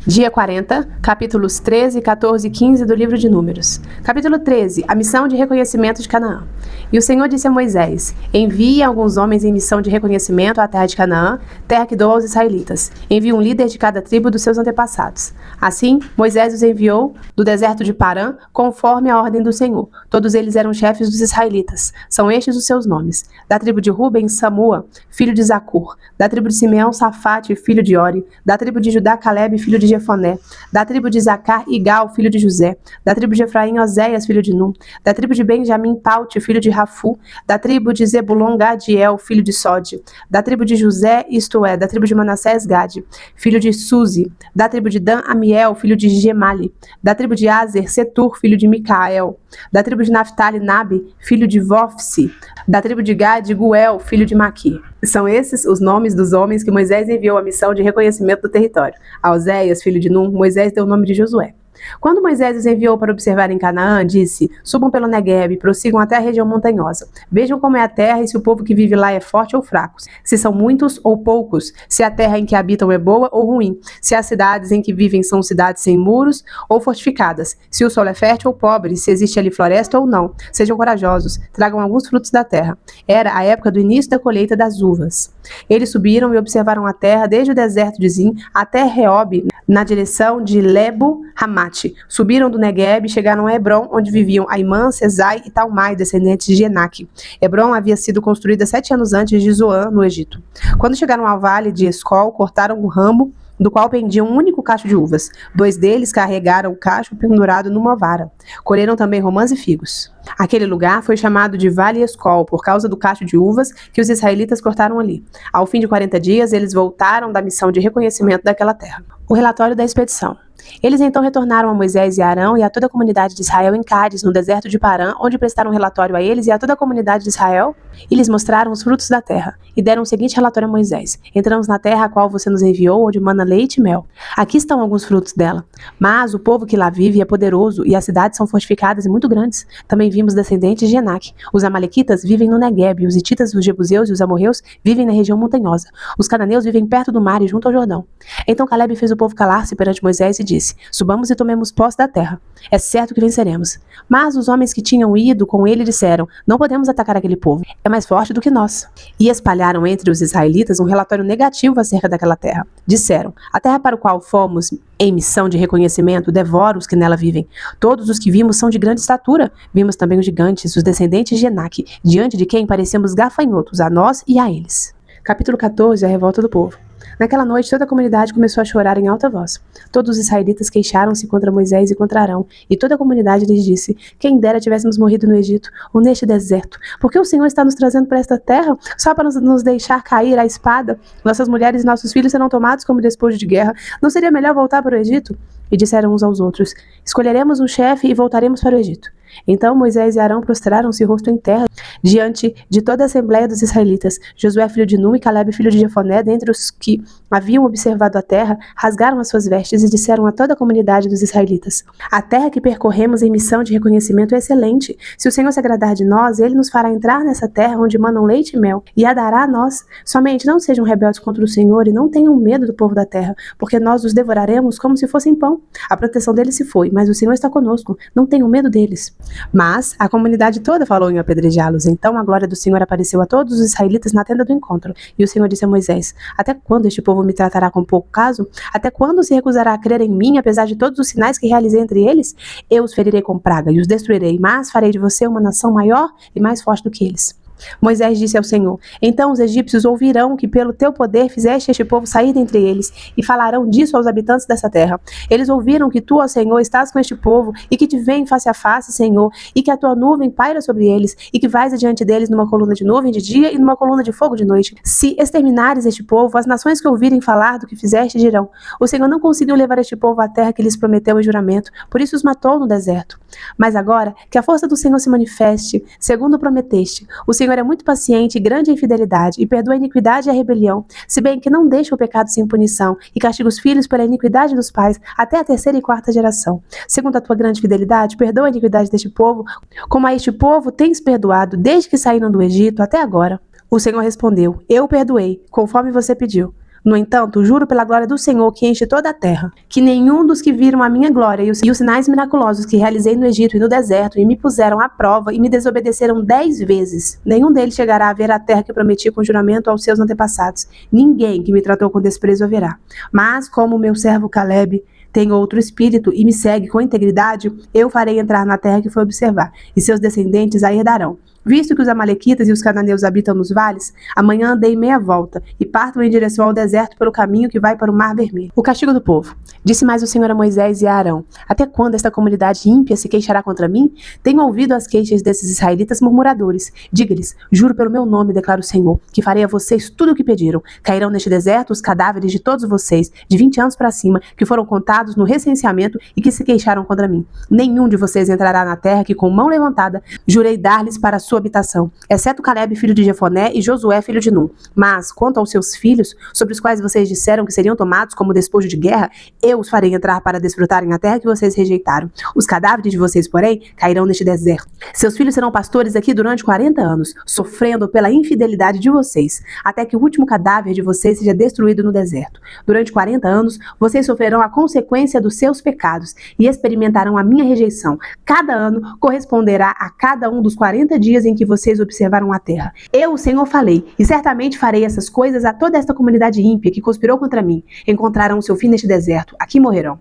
Dia 40, capítulos 13, 14 e 15 do livro de Números. Capítulo 13, a missão de reconhecimento de Canaã. E o Senhor disse a Moisés: envie alguns homens em missão de reconhecimento à terra de Canaã, terra que dou aos israelitas. Envie um líder de cada tribo dos seus antepassados. Assim, Moisés os enviou do deserto de Parã, conforme a ordem do Senhor. Todos eles eram chefes dos israelitas. São estes os seus nomes: da tribo de Ruben, Samua, filho de Zacur; da tribo de Simeão, Safate, filho de Ori; da tribo de Judá, Calebe, filho de Jefoné; da tribo de Zacar, Igal, filho de José; da tribo de Efraim, Oséias, filho de Num; da tribo de Benjamim, Paute, filho de Rafu; da tribo de Zebulon, Gadiel, filho de Sode; da tribo de José, isto é, da tribo de Manassés, Gade, filho de Suzi; da tribo de Dan, Amiel, filho de Gemali; da tribo de Azer, Setur, filho de Micael; da tribo de Naphtali, Nabi, filho de Vofsi; da tribo de Gade, Guel, filho de Maqui. São esses os nomes dos homens que Moisés enviou à missão de reconhecimento do território. A Oséias, filho de Num, Moisés deu o nome de Josué. Quando Moisés os enviou para observar em Canaã, disse: subam pelo Neguebe, prossigam até a região montanhosa. Vejam como é a terra e se o povo que vive lá é forte ou fraco, se são muitos ou poucos, se a terra em que habitam é boa ou ruim, se as cidades em que vivem são cidades sem muros ou fortificadas, se o solo é fértil ou pobre, se existe ali floresta ou não. Sejam corajosos, tragam alguns frutos da terra. Era a época do início da colheita das uvas. Eles subiram e observaram a terra desde o deserto de Zin até Reob, na direção de Lebo-Hamate. Subiram do Neguebe e chegaram a Hebron, onde viviam Aimã, Sesai e Talmai, descendentes de Enaque. Hebron havia sido construída 7 anos antes de Zoan, no Egito. Quando chegaram ao vale de Escol, cortaram o ramo do qual pendia um único cacho de uvas. 2 deles carregaram o cacho pendurado numa vara. Colheram também romãs e figos. Aquele lugar foi chamado de Vale Escol, por causa do cacho de uvas que os israelitas cortaram ali. Ao fim de 40 dias, eles voltaram da missão de reconhecimento daquela terra. O relatório da expedição. Eles então retornaram a Moisés e Arão e a toda a comunidade de Israel em Cádiz, no deserto de Parã, onde prestaram relatório a eles e a toda a comunidade de Israel, e lhes mostraram os frutos da terra, e deram o seguinte relatório a Moisés: entramos na terra a qual você nos enviou, onde mana leite e mel. Aqui estão alguns frutos dela. Mas o povo que lá vive é poderoso, e as cidades são fortificadas e muito grandes. Também vimos descendentes de Enaque. Os amalequitas vivem no Neguebe, os hititas, os jebuseus e os amorreus vivem na região montanhosa. Os cananeus vivem perto do mar e junto ao Jordão. Então Calebe fez o povo calar-se perante Moisés e disse: subamos e tomemos posse da terra. É certo que venceremos. Mas os homens que tinham ido com ele disseram: não podemos atacar aquele povo. É mais forte do que nós. E espalharam entre os israelitas um relatório negativo acerca daquela terra. Disseram: a terra para a qual fomos em missão de reconhecimento devora os que nela vivem. Todos os que vimos são de grande estatura. Vimos também os gigantes, os descendentes de Enaque, diante de quem parecemos gafanhotos, a nós e a eles. Capítulo 14, a revolta do povo. Naquela noite, toda a comunidade começou a chorar em alta voz. Todos os israelitas queixaram-se contra Moisés e contra Arão, e toda a comunidade lhes disse: quem dera tivéssemos morrido no Egito, ou neste deserto. Por que o Senhor está nos trazendo para esta terra, só para nos deixar cair à espada? Nossas mulheres e nossos filhos serão tomados como despojo de guerra. Não seria melhor voltar para o Egito? E disseram uns aos outros: escolheremos um chefe e voltaremos para o Egito. Então Moisés e Arão prostraram-se rosto em terra diante de toda a assembleia dos israelitas. Josué, filho de Num, e Calebe, filho de Jefoné, dentre os que haviam observado a terra, rasgaram as suas vestes e disseram a toda a comunidade dos israelitas: a terra que percorremos em missão de reconhecimento é excelente. Se o Senhor se agradar de nós, ele nos fará entrar nessa terra onde manam leite e mel, e a dará a nós. Somente não sejam rebeldes contra o Senhor e não tenham medo do povo da terra, porque nós os devoraremos como se fossem pão. A proteção deles se foi, mas o Senhor está conosco. Não tenham medo deles. Mas a comunidade toda falou em apedrejá-los. Então a glória do Senhor apareceu a todos os israelitas na tenda do encontro. E o Senhor disse a Moisés: até quando este povo me tratará com pouco caso? Até quando se recusará a crer em mim, apesar de todos os sinais que realizei entre eles? Eu os ferirei com praga e os destruirei, mas farei de você uma nação maior e mais forte do que eles. Moisés disse ao Senhor: então os egípcios ouvirão que pelo teu poder fizeste este povo sair dentre eles, e falarão disso aos habitantes dessa terra. Eles ouviram que tu, ó Senhor, estás com este povo, e que te vêm face a face, Senhor, e que a tua nuvem paira sobre eles, e que vais adiante deles numa coluna de nuvem de dia e numa coluna de fogo de noite. Se exterminares este povo, as nações que ouvirem falar do que fizeste dirão: o Senhor não conseguiu levar este povo à terra que lhes prometeu em juramento, por isso os matou no deserto. Mas agora, que a força do Senhor se manifeste, segundo prometeste. O Senhor é muito paciente e grande em fidelidade, e perdoa a iniquidade e a rebelião, se bem que não deixa o pecado sem punição, e castiga os filhos pela iniquidade dos pais, até a 3ª e 4ª geração. Segundo a tua grande fidelidade, perdoa a iniquidade deste povo, como a este povo tens perdoado, desde que saíram do Egito até agora. O Senhor respondeu: eu perdoei, conforme você pediu. No entanto, juro pela glória do Senhor que enche toda a terra, que nenhum dos que viram a minha glória e os sinais miraculosos que realizei no Egito e no deserto e me puseram à prova e me desobedeceram 10 vezes, nenhum deles chegará a ver a terra que prometi com juramento aos seus antepassados. Ninguém que me tratou com desprezo haverá. Mas como meu servo Caleb tem outro espírito e me segue com integridade, eu farei entrar na terra que foi observar, e seus descendentes a herdarão. Visto que os amalequitas e os cananeus habitam nos vales, amanhã dei meia volta e parto em direção ao deserto pelo caminho que vai para o Mar Vermelho. O castigo do povo. Disse mais o Senhor a Moisés e a Arão: até quando esta comunidade ímpia se queixará contra mim? Tenho ouvido as queixas desses israelitas murmuradores. Diga-lhes: juro pelo meu nome, declara o Senhor, que farei a vocês tudo o que pediram. Cairão neste deserto os cadáveres de todos vocês, de 20 anos para cima, que foram contados no recenseamento e que se queixaram contra mim. Nenhum de vocês entrará na terra que com mão levantada jurei dar-lhes para sua habitação, exceto Caleb, filho de Jefoné, e Josué, filho de Nun. Mas, quanto aos seus filhos, sobre os quais vocês disseram que seriam tomados como despojo de guerra, eu os farei entrar para desfrutarem a terra que vocês rejeitaram. Os cadáveres de vocês, porém, cairão neste deserto. Seus filhos serão pastores aqui durante 40 anos, sofrendo pela infidelidade de vocês, até que o último cadáver de vocês seja destruído no deserto. Durante 40 anos, vocês sofrerão a consequência dos seus pecados e experimentarão a minha rejeição. Cada ano corresponderá a cada um dos 40 dias em que vocês observaram a terra. Eu, o Senhor, falei, e certamente farei essas coisas a toda esta comunidade ímpia que conspirou contra mim. Encontrarão o seu fim neste deserto. Aqui morrerão.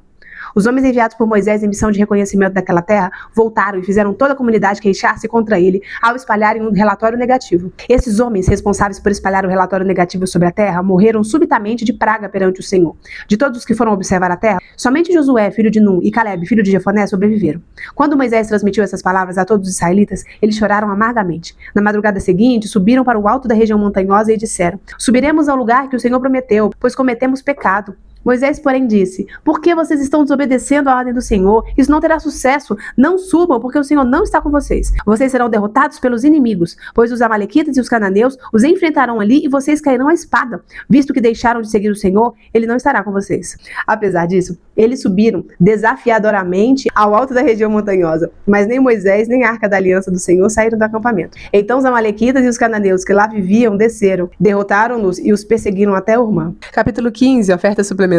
Os homens enviados por Moisés em missão de reconhecimento daquela terra voltaram e fizeram toda a comunidade queixar-se contra ele ao espalharem um relatório negativo. Esses homens responsáveis por espalhar o relatório negativo sobre a terra morreram subitamente de praga perante o Senhor. De todos os que foram observar a terra, somente Josué, filho de Nun, e Caleb, filho de Jefoné, sobreviveram. Quando Moisés transmitiu essas palavras a todos os israelitas, eles choraram amargamente. Na madrugada seguinte, subiram para o alto da região montanhosa e disseram: subiremos ao lugar que o Senhor prometeu, pois cometemos pecado. Moisés, porém, disse: por que vocês estão desobedecendo a ordem do Senhor? Isso não terá sucesso. Não subam, porque o Senhor não está com vocês. Vocês serão derrotados pelos inimigos, pois os amalequitas e os cananeus os enfrentarão ali e vocês cairão à espada. Visto que deixaram de seguir o Senhor, ele não estará com vocês. Apesar disso, eles subiram desafiadoramente ao alto da região montanhosa, mas nem Moisés nem a arca da aliança do Senhor saíram do acampamento. Então os amalequitas e os cananeus que lá viviam desceram, derrotaram-nos e os perseguiram até Ormã. Capítulo 15, ofertas suplementares.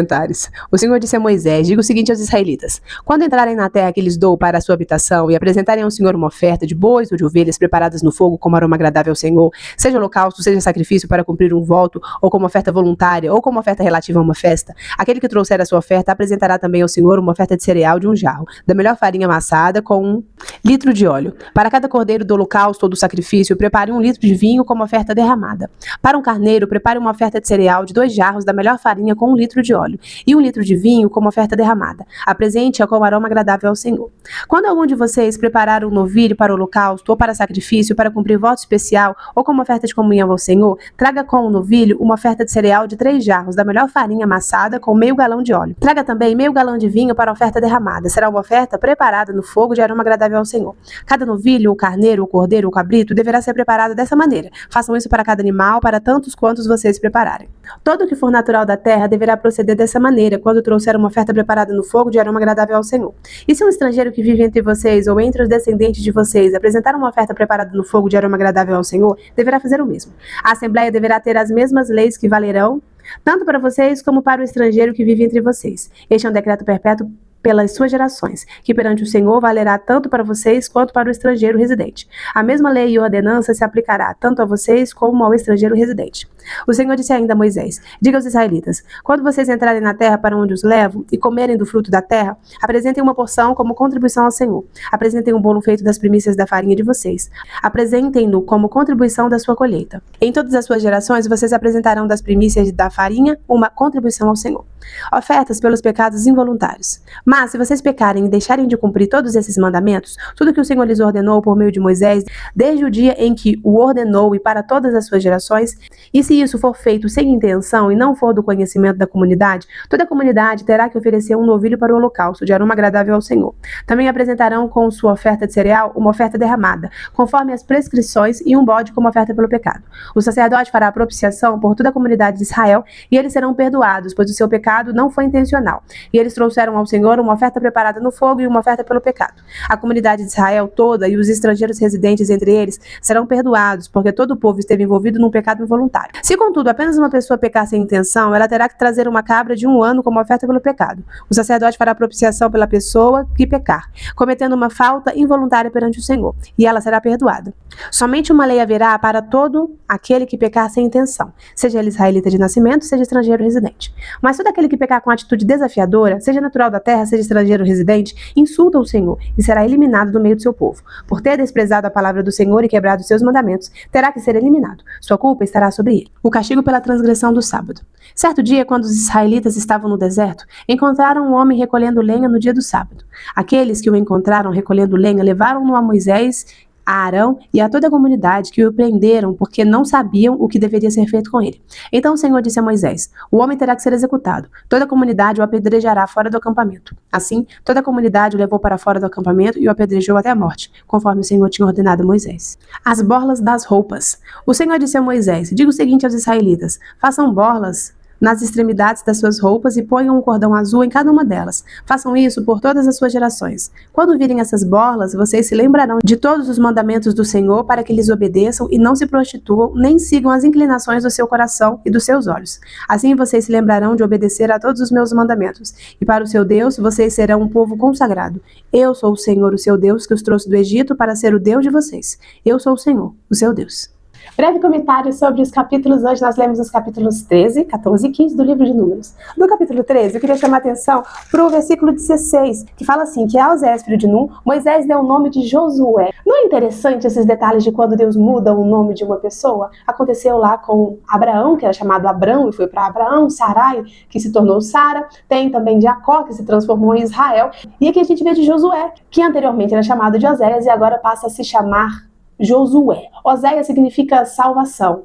O Senhor disse a Moisés: diga o seguinte aos israelitas: quando entrarem na terra que lhes dou para a sua habitação e apresentarem ao Senhor uma oferta de bois ou de ovelhas preparadas no fogo como aroma agradável ao Senhor, seja holocausto, seja sacrifício para cumprir um voto, ou como oferta voluntária, ou como oferta relativa a uma festa, aquele que trouxer a sua oferta apresentará também ao Senhor uma oferta de cereal de um jarro, da melhor farinha amassada com 1 litro de óleo. Para cada cordeiro do holocausto ou do sacrifício, prepare 1 litro de vinho como oferta derramada. Para um carneiro, prepare uma oferta de cereal de 2 jarros da melhor farinha com 1 litro de óleo e 1 litro de vinho como oferta derramada. Apresente-a com aroma agradável ao Senhor. Quando algum de vocês preparar um novilho para o holocausto ou para sacrifício, para cumprir voto especial ou como oferta de comunhão ao Senhor, traga com o novilho uma oferta de cereal de 3 jarros da melhor farinha amassada com meio galão de óleo. Traga também meio galão de vinho para a oferta derramada. Será uma oferta preparada no fogo de aroma agradável ao Senhor. Cada novilho, o carneiro, o cordeiro, o cabrito deverá ser preparado dessa maneira. Façam isso para cada animal, para tantos quantos vocês prepararem. Todo o que for natural da terra deverá proceder dessa maneira, quando trouxer uma oferta preparada no fogo de aroma agradável ao Senhor. E se um estrangeiro que vive entre vocês ou entre os descendentes de vocês apresentar uma oferta preparada no fogo de aroma agradável ao Senhor, deverá fazer o mesmo. A Assembleia deverá ter as mesmas leis que valerão tanto para vocês como para o estrangeiro que vive entre vocês. Este é um decreto perpétuo pelas suas gerações, que perante o Senhor valerá tanto para vocês quanto para o estrangeiro residente. A mesma lei e ordenança se aplicará tanto a vocês como ao estrangeiro residente. O Senhor disse ainda a Moisés: diga aos israelitas: quando vocês entrarem na terra para onde os levo e comerem do fruto da terra, apresentem uma porção como contribuição ao Senhor. Apresentem um bolo feito das primícias da farinha de vocês. Apresentem-no como contribuição da sua colheita. Em todas as suas gerações, vocês apresentarão das primícias da farinha uma contribuição ao Senhor. Ofertas pelos pecados involuntários. Mas se vocês pecarem e deixarem de cumprir todos esses mandamentos, tudo que o Senhor lhes ordenou por meio de Moisés, desde o dia em que o ordenou e para todas as suas gerações, e se isso for feito sem intenção e não for do conhecimento da comunidade, toda a comunidade terá que oferecer um novilho para o holocausto, de aroma agradável ao Senhor. Também apresentarão com sua oferta de cereal uma oferta derramada, conforme as prescrições, e um bode como oferta pelo pecado. O sacerdote fará a propiciação por toda a comunidade de Israel, e eles serão perdoados, pois o seu pecado pecado não foi intencional. E eles trouxeram ao Senhor uma oferta preparada no fogo e uma oferta pelo pecado. A comunidade de Israel toda e os estrangeiros residentes entre eles serão perdoados, porque todo o povo esteve envolvido num pecado involuntário. Se, contudo, apenas uma pessoa pecar sem intenção, ela terá que trazer uma cabra de 1 ano como oferta pelo pecado. O sacerdote fará propiciação pela pessoa que pecar, cometendo uma falta involuntária perante o Senhor, e ela será perdoada. Somente uma lei haverá para todo aquele que pecar sem intenção, seja ele israelita de nascimento, seja estrangeiro residente. Mas todo aquele que pecar com atitude desafiadora, seja natural da terra, seja estrangeiro residente, insulta o Senhor e será eliminado do meio do seu povo. Por ter desprezado a palavra do Senhor e quebrado os seus mandamentos, terá que ser eliminado. Sua culpa estará sobre ele. O castigo pela transgressão do sábado. Certo dia, quando os israelitas estavam no deserto, encontraram um homem recolhendo lenha no dia do sábado. Aqueles que o encontraram recolhendo lenha levaram-no a Moisés, a Arão e a toda a comunidade, que o prenderam porque não sabiam o que deveria ser feito com ele. Então o Senhor disse a Moisés: o homem terá que ser executado. Toda a comunidade o apedrejará fora do acampamento. Assim, toda a comunidade o levou para fora do acampamento e o apedrejou até a morte, conforme o Senhor tinha ordenado a Moisés. As borlas das roupas. O Senhor disse a Moisés: diga o seguinte aos israelitas: façam borlas nas extremidades das suas roupas e ponham um cordão azul em cada uma delas. Façam isso por todas as suas gerações. Quando virem essas borlas, vocês se lembrarão de todos os mandamentos do Senhor para que lhes obedeçam e não se prostituam, nem sigam as inclinações do seu coração e dos seus olhos. Assim vocês se lembrarão de obedecer a todos os meus mandamentos. E para o seu Deus, vocês serão um povo consagrado. Eu sou o Senhor, o seu Deus, que os trouxe do Egito para ser o Deus de vocês. Eu sou o Senhor, o seu Deus. Breve comentário sobre os capítulos. Hoje nós lemos os capítulos 13, 14 e 15 do livro de Números. No capítulo 13, eu queria chamar a atenção para o versículo 16, que fala assim, que a Osés, filho de Nun, Moisés deu o nome de Josué. Não é interessante esses detalhes de quando Deus muda o nome de uma pessoa? Aconteceu lá com Abraão, que era chamado Abrão e foi para Abraão, Sarai, que se tornou Sara, tem também Jacó, que se transformou em Israel, e aqui a gente vê de Josué, que anteriormente era chamado de Osés e agora passa a se chamar Josué. Oséias significa salvação.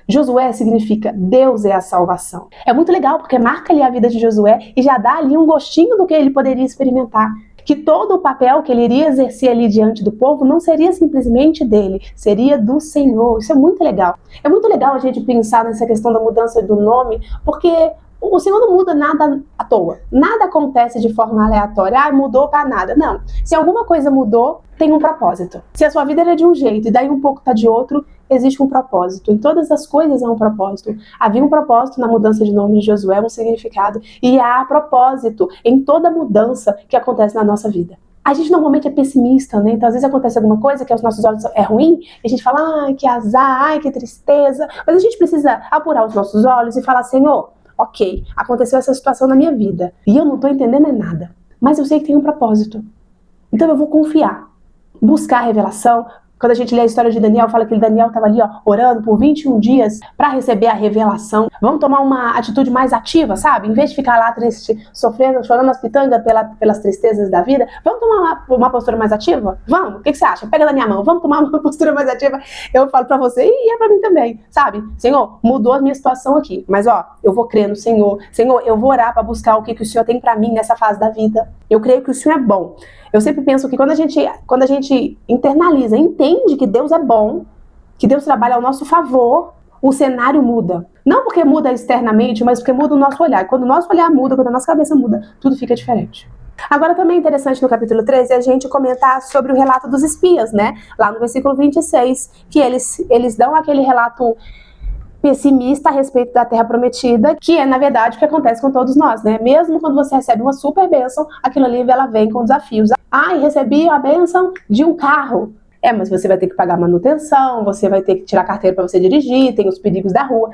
Josué significa Deus é a salvação. É muito legal porque marca ali a vida de Josué e já dá ali um gostinho do que ele poderia experimentar. Que todo o papel que ele iria exercer ali diante do povo não seria simplesmente dele, seria do Senhor. Isso é muito legal. É muito legal a gente pensar nessa questão da mudança do nome, porque o Senhor não muda nada à toa. Nada acontece de forma aleatória. Ah, mudou para nada. Não. Se alguma coisa mudou, tem um propósito. Se a sua vida era de um jeito e daí um pouco tá de outro, existe um propósito. Em todas as coisas há um propósito. Havia um propósito na mudança de nome de Josué, um significado. E há propósito em toda mudança que acontece na nossa vida. A gente normalmente é pessimista, né? Então às vezes acontece alguma coisa que aos nossos olhos é ruim, e a gente fala, ai, que azar, ai, que tristeza. Mas a gente precisa apurar os nossos olhos e falar, Senhor, ok, aconteceu essa situação na minha vida e eu não estou entendendo nada, mas eu sei que tem um propósito. Então eu vou confiar, buscar a revelação. Quando a gente lê a história de Daniel, fala que Daniel estava ali, orando por 21 dias para receber a revelação. Vamos tomar uma atitude mais ativa, sabe? Em vez de ficar lá triste, sofrendo, chorando as pitangas pelas tristezas da vida, vamos tomar uma postura mais ativa? Vamos? O que você acha? Pega da minha mão, vamos tomar uma postura mais ativa. Eu falo para você e é para mim também, sabe? Senhor, mudou a minha situação aqui, mas eu vou crer no Senhor. Senhor, eu vou orar para buscar o que o Senhor tem para mim nessa fase da vida. Eu creio que o Senhor é bom. Eu sempre penso que quando a gente internaliza, entende que Deus é bom, que Deus trabalha ao nosso favor, o cenário muda. Não porque muda externamente, mas porque muda o nosso olhar. Quando o nosso olhar muda, quando a nossa cabeça muda, tudo fica diferente. Agora também é interessante no capítulo 13 a gente comentar sobre o relato dos espias, né? Lá no versículo 26, que eles dão aquele relato pessimista a respeito da terra prometida, que é, na verdade, o que acontece com todos nós, né? Mesmo quando você recebe uma super bênção, aquilo ali, ela vem com desafios. Ah, e recebi a bênção de um carro. Mas você vai ter que pagar manutenção, você vai ter que tirar carteira para você dirigir, tem os perigos da rua,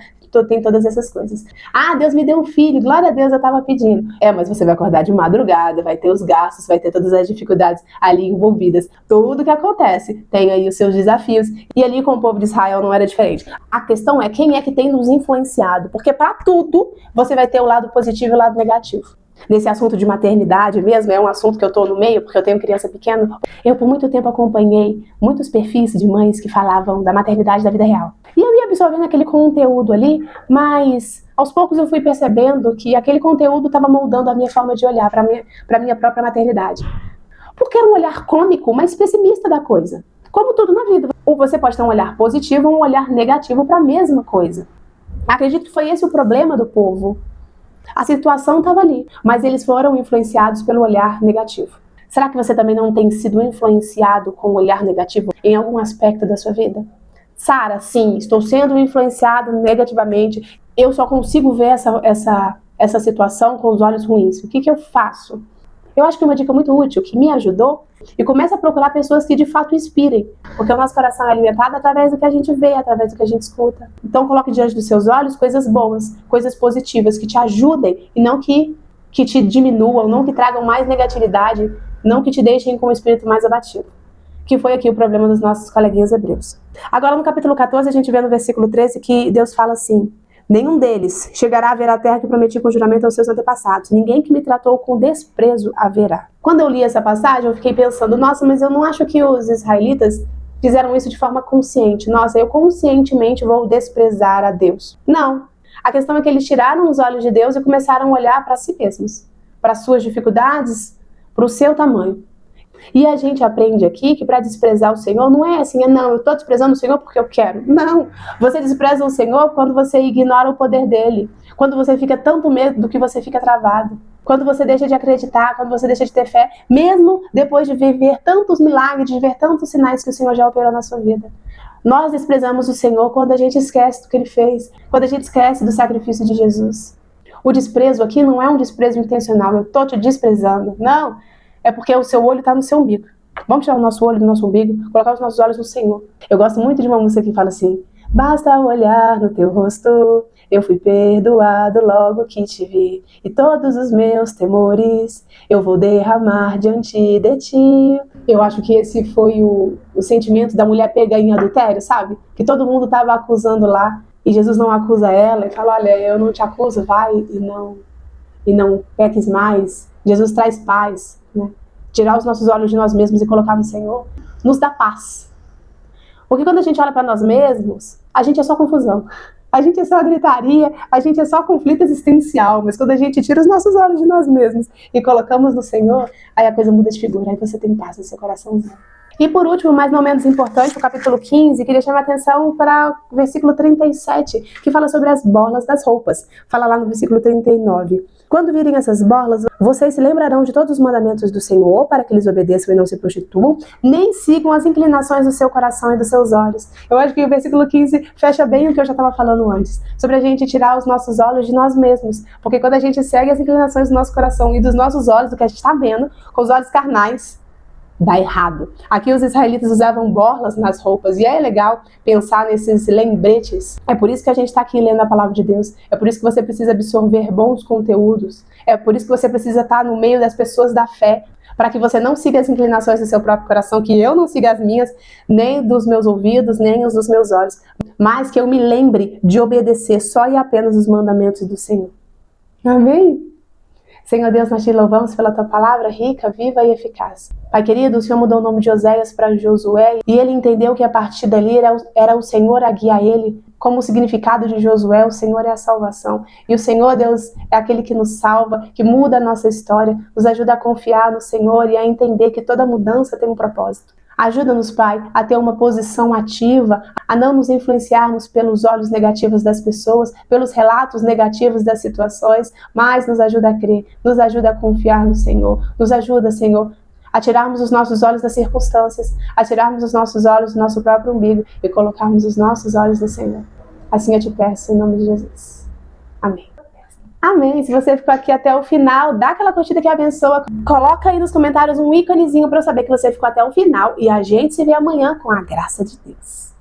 tem todas essas coisas. Ah, Deus me deu um filho, glória a Deus, eu estava pedindo. Mas você vai acordar de madrugada, vai ter os gastos, vai ter todas as dificuldades ali envolvidas. Tudo que acontece tem aí os seus desafios. E ali com o povo de Israel não era diferente. A questão é quem é que tem nos influenciado, porque para tudo você vai ter o lado positivo e o lado negativo. Nesse assunto de maternidade mesmo, é um assunto que eu tô no meio, porque eu tenho criança pequena. Eu por muito tempo acompanhei muitos perfis de mães que falavam da maternidade da vida real. E eu ia absorvendo aquele conteúdo ali, mas aos poucos eu fui percebendo que aquele conteúdo estava moldando a minha forma de olhar para minha própria maternidade. Porque era um olhar cômico, mas pessimista da coisa. Como tudo na vida. Ou você pode ter um olhar positivo ou um olhar negativo para a mesma coisa. Acredito que foi esse o problema do povo A situação estava ali, mas eles foram influenciados pelo olhar negativo. Será que você também não tem sido influenciado com o olhar negativo em algum aspecto da sua vida? Sara, sim, estou sendo influenciado negativamente. Eu só consigo ver essa situação com os olhos ruins. O que eu faço? Eu acho que uma dica muito útil, que me ajudou, e começa a procurar pessoas que de fato inspirem, porque o nosso coração é alimentado através do que a gente vê, através do que a gente escuta. Então coloque diante dos seus olhos coisas boas, coisas positivas, que te ajudem e não que te diminuam, não que tragam mais negatividade, não que te deixem com o espírito mais abatido. Que foi aqui o problema dos nossos coleguinhas hebreus. Agora no capítulo 14 a gente vê no versículo 13 que Deus fala assim: nenhum deles chegará a ver a terra que prometi com juramento aos seus antepassados. Ninguém que me tratou com desprezo haverá. Quando eu li essa passagem, eu fiquei pensando, nossa, mas eu não acho que os israelitas fizeram isso de forma consciente. Nossa, eu conscientemente vou desprezar a Deus. Não. A questão é que eles tiraram os olhos de Deus e começaram a olhar para si mesmos, para suas dificuldades, para o seu tamanho. E a gente aprende aqui que para desprezar o Senhor não é assim, não, eu estou desprezando o Senhor porque eu quero. Não, você despreza o Senhor quando você ignora o poder dele, quando você fica tanto medo do que você fica travado, quando você deixa de acreditar, quando você deixa de ter fé, mesmo depois de viver tantos milagres, de ver tantos sinais que o Senhor já operou na sua vida. Nós desprezamos o Senhor quando a gente esquece do que ele fez, quando a gente esquece do sacrifício de Jesus. O desprezo aqui não é um desprezo intencional, eu estou te desprezando, não. É porque o seu olho está no seu umbigo. Vamos tirar o nosso olho do nosso umbigo, colocar os nossos olhos no Senhor. Eu gosto muito de uma música que fala assim: basta olhar no teu rosto, eu fui perdoado logo que te vi, e todos os meus temores eu vou derramar diante de ti. Eu acho que esse foi o sentimento da mulher pega em adultério, sabe? Que todo mundo estava acusando lá, e Jesus não acusa ela, e fala: olha, eu não te acuso, vai e não peques mais. Jesus traz paz, né? Tirar os nossos olhos de nós mesmos e colocar no Senhor nos dá paz. Porque quando a gente olha para nós mesmos, a gente é só confusão, a gente é só gritaria, a gente é só conflito existencial. Mas quando a gente tira os nossos olhos de nós mesmos e colocamos no Senhor, aí a coisa muda de figura, aí você tem paz no seu coraçãozinho. E por último, mas não menos importante, o capítulo 15, queria chamar a atenção para o versículo 37, que fala sobre as borlas das roupas. Fala lá no versículo 39. Quando virem essas borlas, vocês se lembrarão de todos os mandamentos do Senhor, para que eles obedeçam e não se prostituam, nem sigam as inclinações do seu coração e dos seus olhos. Eu acho que o versículo 15 fecha bem o que eu já estava falando antes, sobre a gente tirar os nossos olhos de nós mesmos. Porque quando a gente segue as inclinações do nosso coração e dos nossos olhos, do que a gente está vendo, com os olhos carnais, dá errado. Aqui os israelitas usavam borlas nas roupas, e é legal pensar nesses lembretes. É por isso que a gente está aqui lendo a palavra de Deus, é por isso que você precisa absorver bons conteúdos, é por isso que você precisa estar no meio das pessoas da fé, para que você não siga as inclinações do seu próprio coração, que eu não siga as minhas, nem dos meus ouvidos, nem os dos meus olhos, mas que eu me lembre de obedecer só e apenas os mandamentos do Senhor. Amém? Senhor Deus, nós te louvamos pela tua palavra rica, viva e eficaz. Pai querido, o Senhor mudou o nome de Oséias para Josué e ele entendeu que a partir dali era o Senhor a guiar ele. Como o significado de Josué, o Senhor é a salvação. E o Senhor, Deus, é aquele que nos salva, que muda a nossa história, nos ajuda a confiar no Senhor e a entender que toda mudança tem um propósito. Ajuda-nos, Pai, a ter uma posição ativa, a não nos influenciarmos pelos olhos negativos das pessoas, pelos relatos negativos das situações, mas nos ajuda a crer, nos ajuda a confiar no Senhor. Nos ajuda, Senhor, a tirarmos os nossos olhos das circunstâncias, a tirarmos os nossos olhos do nosso próprio umbigo e colocarmos os nossos olhos no Senhor. Assim eu te peço, em nome de Jesus. Amém. Amém. Se você ficou aqui até o final, dá aquela curtida que abençoa. Coloca aí nos comentários um íconezinho para eu saber que você ficou até o final. E a gente se vê amanhã com a graça de Deus.